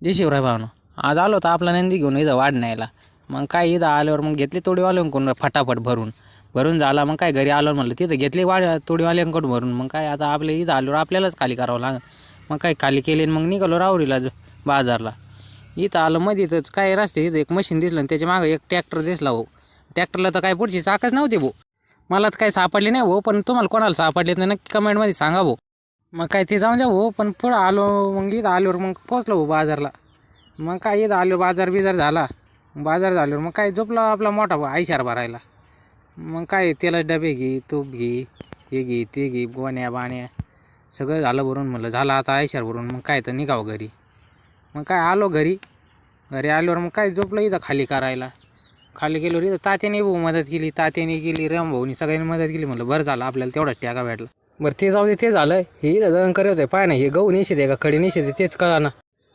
जय शिवराय भावना. आज आलो तर आपला नंदी घेऊन इथं वाढ न्यायला. मग काय इथं आल्यावर मग घेतली तोडीवाल्यांकडून फटाफट भरून झाला. मग काय घरी आलो म्हणलं तिथं घेतली तोडीवाल्यांकडून भरून. मग काय आता आपल्या इथं आल्यावर आपल्यालाच खाली करावं लागेल. मग काय खाली केली मग निघालो राहुरीला बाजारला. इथं आलं मध्ये तर काय रस्ते इथं एक मशीन दिसलं आणि त्याच्या मागं एक ट्रॅक्टर दिसला भाऊ. ट्रॅक्टरला तर काय पुढची चाकच नव्हती भाऊ. मला तर काही सापडली नाही भाऊ, पण तुम्हाला कोणाला सापडले तर नक्की कमेंटमध्ये सांगा भाऊ. मग काय ते जाऊन द्या भाऊ, पण पुढं आलो मग इथं आल्यावर मग पोचलो भाऊ बाजारला. मग काय इथं आलो बाजार झाला. बाजार झाल्यावर मग काय झोपला आपला मोठा भाऊ आयशार भरायला. मग काय त्याला डबे घे, तूप घे, हे घे ते घे, गोण्या बाण्या सगळं झालं भरून. म्हणलं झालं आता आयशार भरून. मग काय तर निघावं घरी. मग काय आलो घरी आल्यावर मग काय झोपलं इथं खाली करायला. खाली गेलो इथं तात्याने भाऊ मदत केली, तात्याने केली, राम भाऊनी सगळ्यांनी मदत केली. म्हणलं बरं झालं आपल्याला तेवढाच ट्यागा भेटला. बरं ते जाऊ दे, ते झालं. हे इथं जण करत आहे पाय ना, हे गहू निषेध आहे का खडी निषेध आहे तेच कळा ना.